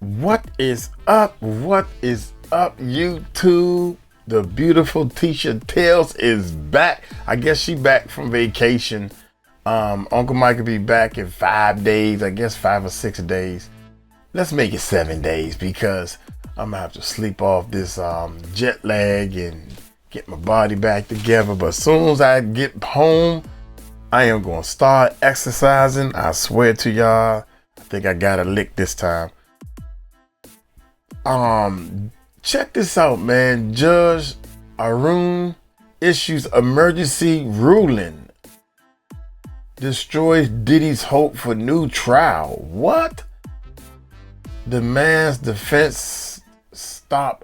What is up? What is up, YouTube? The beautiful Tisha Tales is back. I guess she back from vacation. Uncle Mike will be back in 5 days. I guess 5 or 6 days. Let's make it 7 days because I'm gonna have to sleep off this jet lag and get my body back together. But as soon as I get home, I am gonna start exercising. I swear to y'all. I think I got a lick this time. Check this out, man. Judge Arun issues emergency ruling. Destroys Diddy's hope for new trial. What? Demands defense stop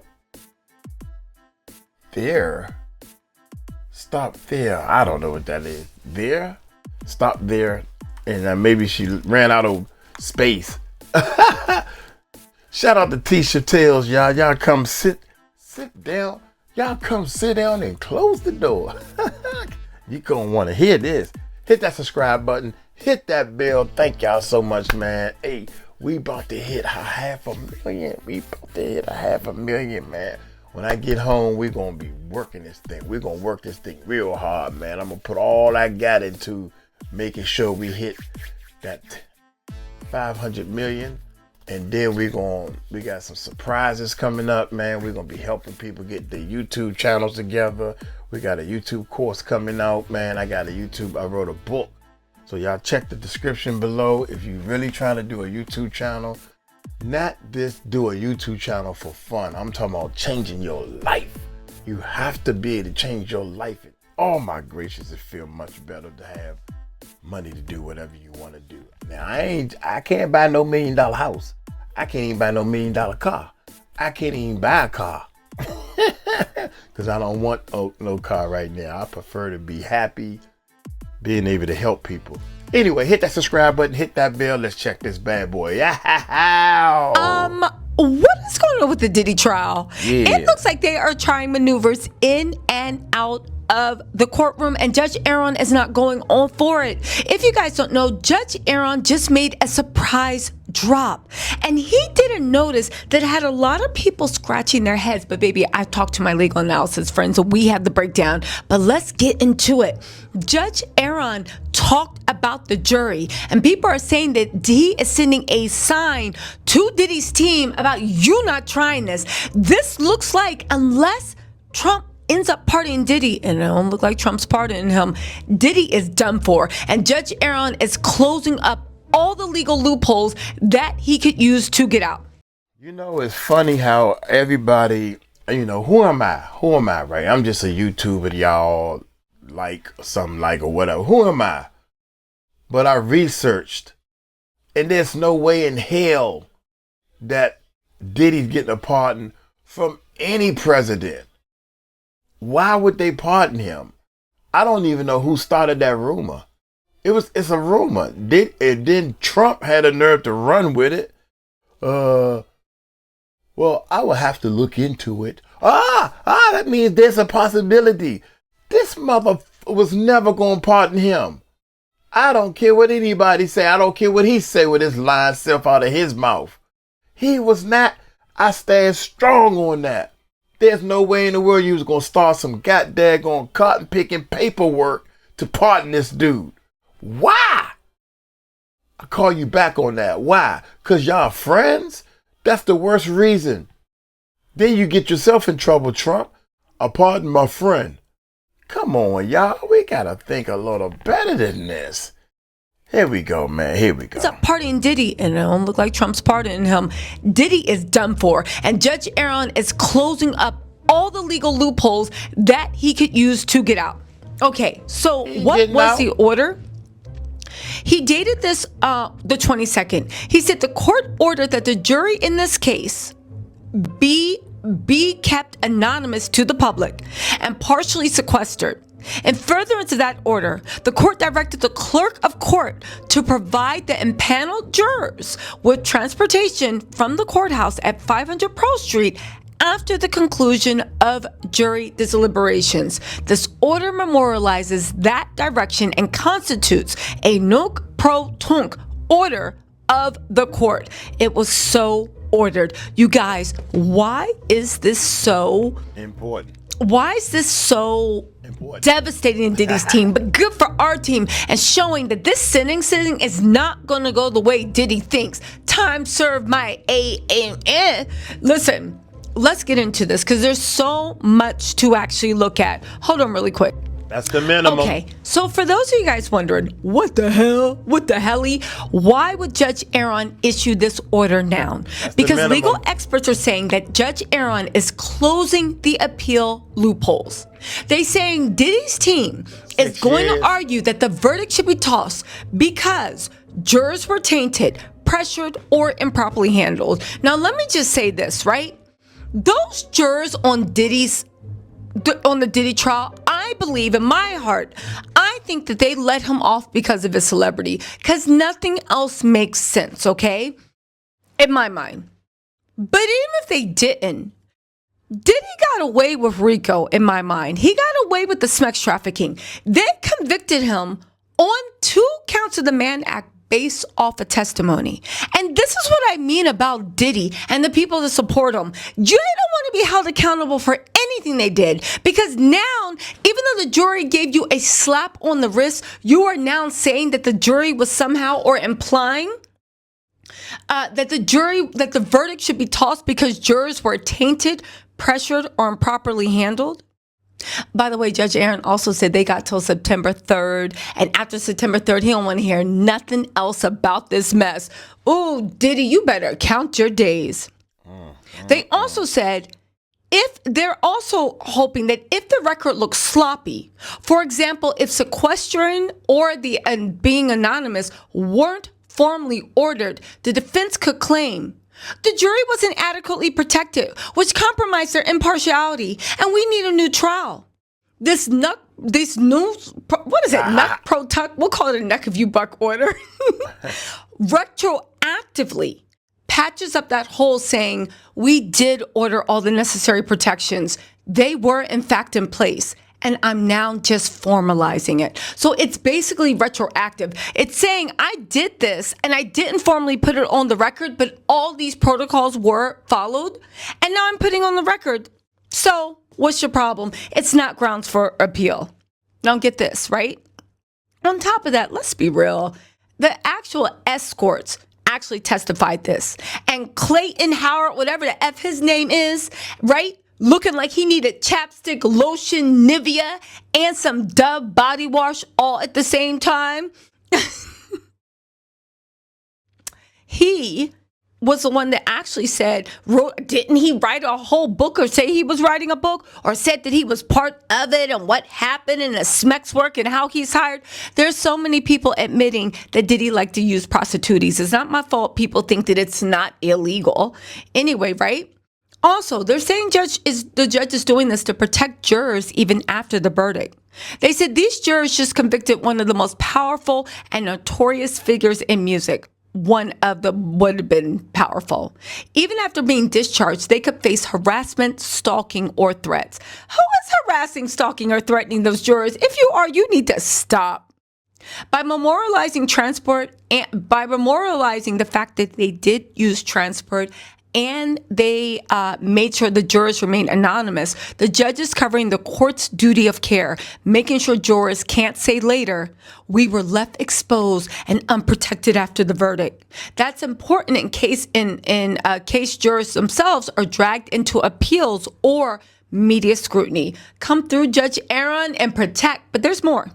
there. Stop there. I don't know what that is. There? Stop there. And maybe she ran out of space. Shout out to Tisha Tales, y'all. Y'all come sit down. Y'all come sit down and close the door. You gonna want to hear this. Hit that subscribe button. Hit that bell. Thank y'all so much, man. Hey, we about to hit 500,000. We about to hit 500,000, man. When I get home, we're gonna be working this thing. We're gonna work this thing real hard, man. I'm gonna put all I got into making sure we hit that 500 million. And then we got some surprises coming up, man. We're gonna be helping people get the YouTube channels together. We got a YouTube course coming out, man. I wrote a book. So y'all check the description below if you really trying to do a YouTube channel. Not just do a YouTube channel for fun. I'm talking about changing your life. You have to be able to change your life. And oh my gracious, it feels much better to have money to do whatever you want to do. Now I can't buy no $1 million house. I can't even buy no $1 million car. I can't even buy a car. Cause I don't want no car right now. I prefer to be happy being able to help people. Anyway, hit that subscribe button, hit that bell. Let's check this bad boy. What is going on with the Diddy trial? Yeah. It looks like they are trying maneuvers in and out of the courtroom, and Judge Arun is not going on for it. If you guys don't know, Judge Arun just made a surprise drop, and he didn't notice that it had a lot of people scratching their heads. But baby, I talked to my legal analysis friends, so we have the breakdown. But let's get into it. Judge Arun talked about the jury, and people are saying that he is sending a sign to Diddy's team about you not trying this. This looks like, unless Trump ends up pardoning Diddy, and it don't look like Trump's pardoning him, Diddy is done for. And Judge Arun is closing up all the legal loopholes that he could use to get out. You know, it's funny how everybody, who am I, right? I'm just a YouTuber, y'all like something like or whatever. Who am I? But I researched, and there's no way in hell that Diddy's getting a pardon from any president. Why would they pardon him? I don't even know who started that rumor. It's a rumor. Then Trump had a nerve to run with it. Well, I will have to look into it. That means there's a possibility. This mother was never going to pardon him. I don't care what anybody say. I don't care what he say with his lying self out of his mouth. He was not. I stand strong on that. There's no way in the world you was going to start some goddamn cotton picking paperwork to pardon this dude. Why? I call you back on that. Why? Because y'all friends? That's the worst reason. Then you get yourself in trouble, Trump. I pardon my friend. Come on, y'all. We got to think a little better than this. Here we go, man. Here we go. It's a pardoning Diddy, and it don't look like Trump's pardoning him. Diddy is done for, and Judge Arun is closing up all the legal loopholes that he could use to get out. Okay, so what was the order? He dated this the 22nd. He said the court ordered that the jury in this case be kept anonymous to the public and partially sequestered. In furtherance of that order, the court directed the clerk of court to provide the impaneled jurors with transportation from the courthouse at 500 Pearl Street after the conclusion of jury deliberations. This order memorializes that direction and constitutes a nunc pro tunc order of the court. It was so ordered. You guys, why is this so important? Why is this so devastating in Diddy's team, but good for our team, and showing that this sentencing is not going to go the way Diddy thinks? Time served, my A. Listen, let's get into this because there's so much to actually look at. Hold on really quick. That's the minimum. Okay, so for those of you guys wondering, what the helly? Why would Judge Arun issue this order now? Because legal experts are saying that Judge Arun is closing the appeal loopholes. They're saying Diddy's team is going to argue that the verdict should be tossed because jurors were tainted, pressured, or improperly handled. Now, let me just say this, right? Those jurors on the Diddy trial, I believe in my heart, I think that they let him off because of his celebrity, because nothing else makes sense, okay? In my mind. But even if they didn't, Diddy got away with RICO, in my mind. He got away with the sex trafficking. They convicted him on 2 counts of the Mann Act based off a testimony. And this is what I mean about Diddy and the people that support him. You don't want to be held accountable for anything they did, because now, even though the jury gave you a slap on the wrist, you are now saying that the jury was somehow, or implying that the verdict should be tossed because jurors were tainted, pressured, or improperly handled. By the way, Judge Arun also said they got till September 3rd, and after September 3rd, he don't want to hear nothing else about this mess. Ooh, Diddy, you better count your days. They also said they're also hoping that if the record looks sloppy, for example, if sequestering or being anonymous weren't formally ordered, the defense could claim the jury wasn't adequately protected, which compromised their impartiality, and we need a new trial. This neck pro tuck? We'll call it a neck if you buck order. Retroactively patches up that hole, saying we did order all the necessary protections. They were in fact in place, and I'm now just formalizing it. So it's basically retroactive. It's saying I did this and I didn't formally put it on the record, but all these protocols were followed, and now I'm putting on the record. So what's your problem? It's not grounds for appeal. Now get this, right? On top of that, let's be real. The actual escorts actually testified this. And Clayton Howard, whatever the F his name is, right? Looking like he needed chapstick, lotion, Nivea, and some Dove body wash all at the same time. He was the one that actually didn't he write a whole book, or say he was writing a book, or said that he was part of it and what happened and the SMEX work and how he's hired? There's so many people admitting that Diddy liked to use prostitutes. It's not my fault people think that it's not illegal. Anyway, right? Also, they're saying the judge is doing this to protect jurors even after the verdict. They said these jurors just convicted one of the most powerful and notorious figures in music. One of them would have been powerful. Even after being discharged, they could face harassment, stalking, or threats. Who is harassing, stalking, or threatening those jurors? If you are, you need to stop. By memorializing the fact that they did use transport, and they made sure the jurors remain anonymous, the judge is covering the court's duty of care, making sure jurors can't say later, we were left exposed and unprotected after the verdict. That's important in case jurors themselves are dragged into appeals or media scrutiny. Come through, Judge Arun, and protect. But there's more.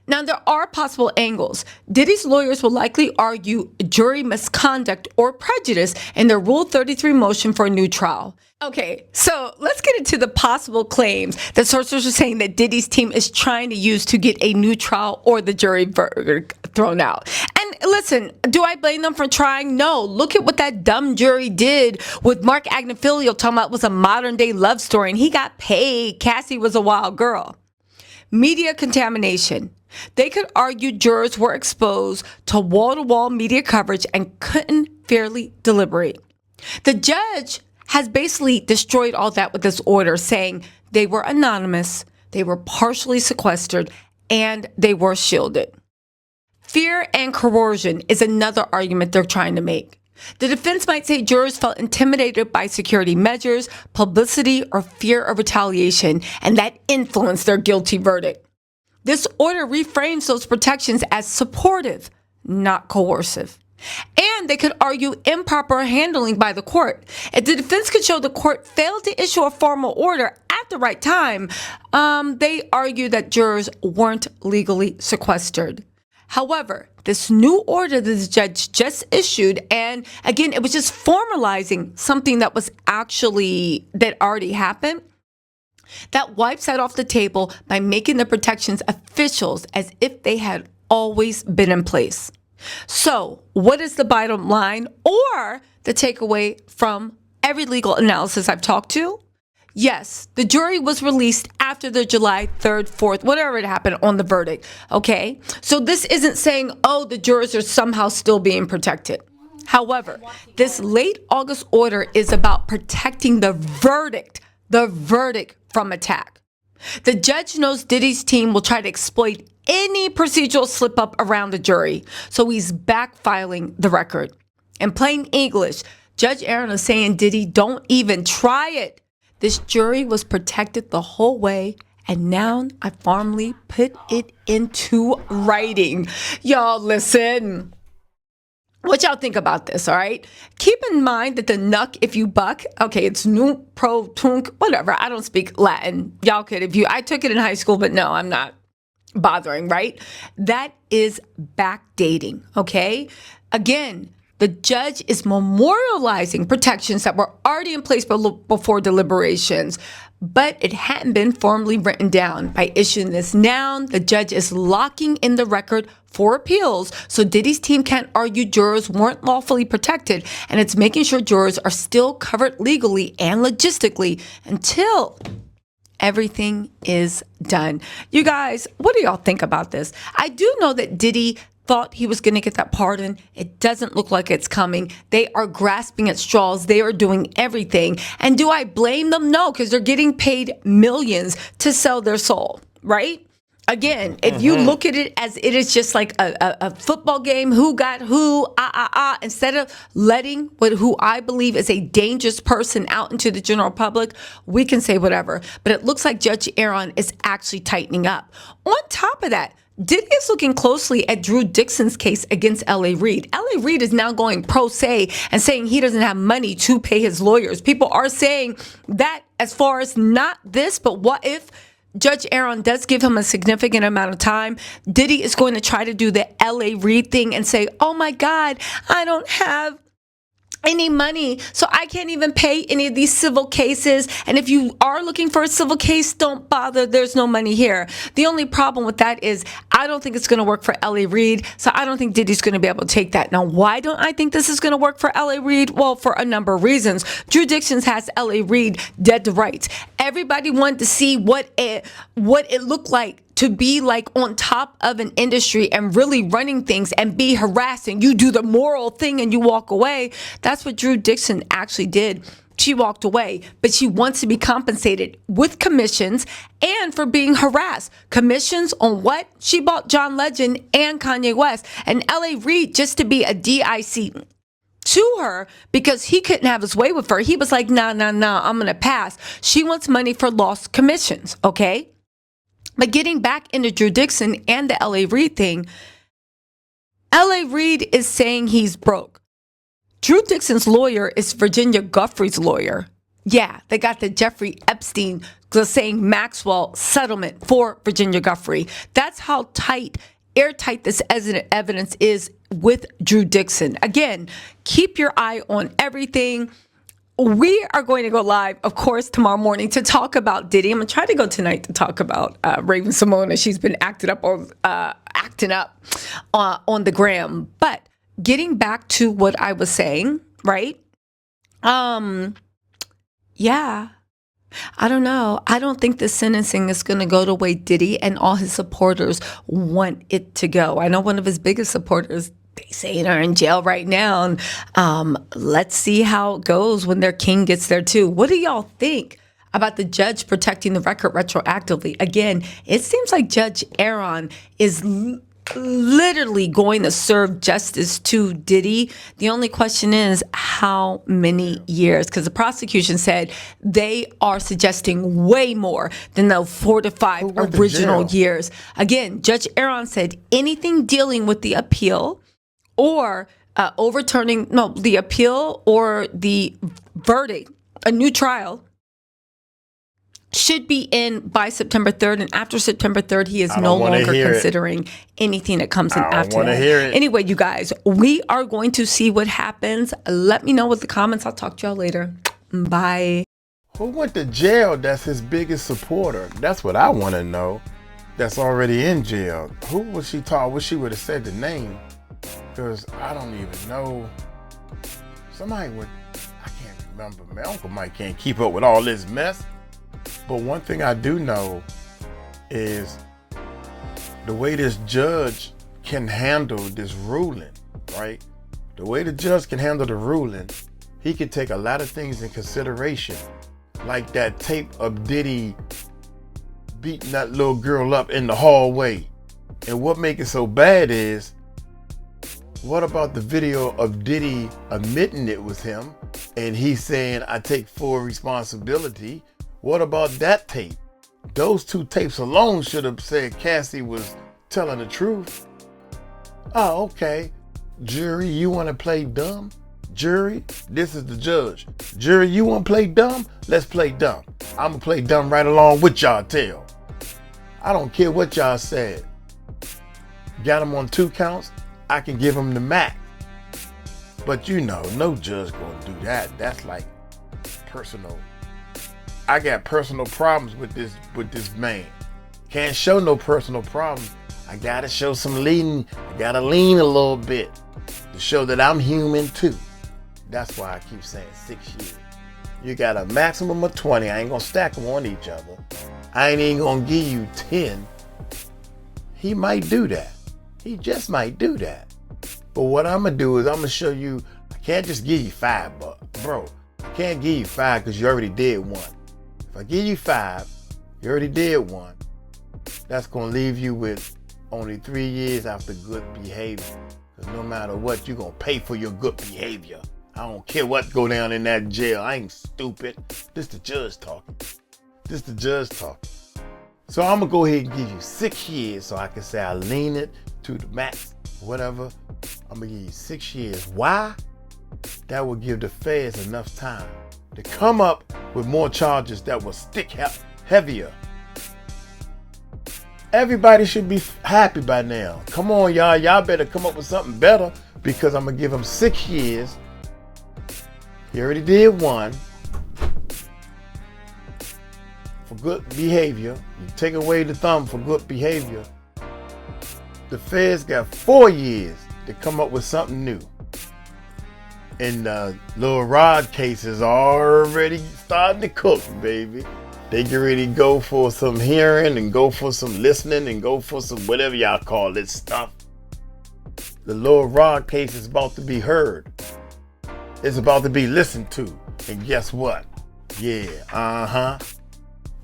Now, there are possible angles. Diddy's lawyers will likely argue jury misconduct or prejudice in their Rule 33 motion for a new trial. Okay, so let's get into the possible claims that sources are saying that Diddy's team is trying to use to get a new trial or the jury verdict thrown out. And listen, do I blame them for trying? No. Look at what that dumb jury did with Mark Agnifilio talking about it was a modern day love story and he got paid. Cassie was a wild girl. Media contamination. They could argue jurors were exposed to wall-to-wall media coverage and couldn't fairly deliberate. The judge has basically destroyed all that with this order, saying they were anonymous, they were partially sequestered, and they were shielded. Fear and coercion is another argument they're trying to make. The defense might say jurors felt intimidated by security measures, publicity, or fear of retaliation, and that influenced their guilty verdict. This order reframes those protections as supportive, not coercive. And they could argue improper handling by the court. If the defense could show the court failed to issue a formal order at the right time, they argue that jurors weren't legally sequestered. However, this new order that the judge just issued, and again, it was just formalizing something that already happened, that wipes that off the table by making the protections officials as if they had always been in place. So, what is the bottom line or the takeaway from every legal analysis I've talked to? Yes, the jury was released after the July 3rd, 4th, whatever it happened on the verdict. Okay, so this isn't saying, oh, the jurors are somehow still being protected. However, this late August order is about protecting the verdict from attack. The judge knows Diddy's team will try to exploit any procedural slip up around the jury, so he's backfiling the record. In plain English, Judge Arun is saying, Diddy, don't even try it. This jury was protected the whole way, and now I formally put it into writing. Y'all listen. What y'all think about this, all right? Keep in mind that the nuck if you buck, okay, it's nu pro tunc, whatever. I don't speak Latin. Y'all could I took it in high school, but no, I'm not bothering, right? That is backdating, okay? Again, the judge is memorializing protections that were already in place before deliberations, but it hadn't been formally written down. By issuing this now, the judge is locking in the record for appeals, so Diddy's team can't argue jurors weren't lawfully protected, and it's making sure jurors are still covered legally and logistically until everything is done. You guys, what do y'all think about this? I do know that Diddy thought he was going to get that pardon. It doesn't look like it's coming. They are grasping at straws. They are doing everything. And do I blame them? No, because they're getting paid millions to sell their soul, right? Again, if you look at it as it is just like a football game, who got who, instead of letting who I believe is a dangerous person out into the general public, we can say whatever. But it looks like Judge Arun is actually tightening up. On top of that, Diddy is looking closely at Drew Dixon's case against L.A. Reid. L.A. Reid is now going pro se and saying he doesn't have money to pay his lawyers. People are saying that as far as not this, but what if Judge Arun does give him a significant amount of time, Diddy is going to try to do the L.A. Reid thing and say, oh my God, I don't have any money, so I can't even pay any of these civil cases. And if you are looking for a civil case, don't bother. There's no money here. The only problem with that is I don't think it's going to work for L.A. Reid, so I don't think Diddy's going to be able to take that. Now, why don't I think this is going to work for L.A. Reid? Well, for a number of reasons. Drew Dixon has L.A. Reid dead to rights. Everybody wanted to see what it looked like to be like on top of an industry and really running things and be harassing. You do the moral thing and you walk away. That's what Drew Dixon actually did. She walked away, but she wants to be compensated with commissions and for being harassed. Commissions on what? She bought John Legend and Kanye West and L.A. Reid just to be a DIC to her because he couldn't have his way with her. He was like, nah, I'm going to pass. She wants money for lost commissions, okay? But getting back into Drew Dixon and the L.A. Reid thing, L.A. Reid is saying he's broke. Drew Dixon's lawyer is Virginia Giuffre's lawyer. Yeah, they got the Jeffrey Epstein saying Maxwell settlement for Virginia Giuffre. That's how airtight this evidence is with Drew Dixon. Again, keep your eye on everything. We are going to go live, of course, tomorrow morning to talk about Diddy. I'm going to try to go tonight to talk about Raven Simone. She's been acting up on the gram. But getting back to what I was saying, right? Yeah. I don't know. I don't think the sentencing is going to go the way Diddy and all his supporters want it to go. I know one of his biggest supporters, they say are in jail right now. And let's see how it goes when their king gets there too. What do y'all think about the judge protecting the record retroactively? Again, it seems like Judge Arun is literally going to serve justice to Diddy. The only question is how many years? Because the prosecution said they are suggesting way more than the 4 to 5 went to original jail? years. Again, Judge Arun said anything dealing with the appeal or overturning the appeal or the verdict, a new trial, should be in by September 3rd. And after September 3rd, he is no longer considering anything that comes in after that. Anyway, you guys, we are going to see what happens. Let me know with the comments. I'll talk to y'all later. Bye. Who went to jail that's his biggest supporter? That's what I want to know. That's already in jail. Who was she taught? Wish she would have said the name. Because I don't even know. Somebody would, I can't remember. My Uncle Mike can't keep up with all this mess. But one thing I do know is the way this judge can handle this ruling, right? The way the judge can handle the ruling, he can take a lot of things in consideration. Like that tape of Diddy beating that little girl up in the hallway. And what makes it so bad is, what about the video of Diddy admitting it was him and he's saying, I take full responsibility? What about that tape? Those two tapes alone should have said Cassie was telling the truth. Oh, okay. Jury, you want to play dumb? Jury, this is the judge. Jury, you want to play dumb? Let's play dumb. I'm going to play dumb right along with y'all tell. I don't care what y'all said. Got him on 2 counts? I can give him the max. But you know, no judge going to do that. That's like personal. I got personal problems with this man. Can't show no personal problems. I gotta show some lean. I gotta lean a little bit to show that I'm human too. That's why I keep saying 6 years. You got a maximum of 20. I ain't gonna stack them on each other. I ain't even gonna give you 10. He might do that. He just might do that. But what I'm gonna do is I'm gonna show you, I can't just give you 5, but bro, I can't give you 5 because you already did 1. If I give you 5, you already did 1. That's gonna leave you with only 3 years after good behavior. Because no matter what, you're gonna pay for your good behavior. I don't care what go down in that jail. I ain't stupid. This the judge talking. This the judge talking. So I'm gonna go ahead and give you 6 years so I can say I lean it to the max, whatever. I'm gonna give you 6 years. Why? That will give the feds enough time to come up with more charges that will stick heavier. Everybody should be happy by now. Come on, y'all. Y'all better come up with something better because I'm gonna give him 6 years. He already did 1 for good behavior. You take away the thumb for good behavior. The feds got 4 years to come up with something new. And the little Rod case is already starting to cook, baby. They get ready to go for some hearing and go for some listening and go for some whatever y'all call this stuff. The little Rod case is about to be heard. It's about to be listened to. And guess what? Yeah,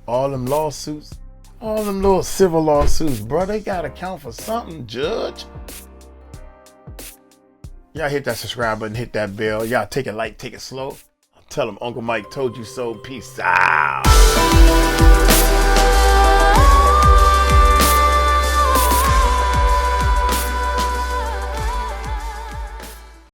all them lawsuits, all them little civil lawsuits, bro, they gotta count for something, judge. Y'all hit that subscribe button, hit that bell. Y'all take it light, take it slow. Tell them Uncle Mike told you so. Peace out.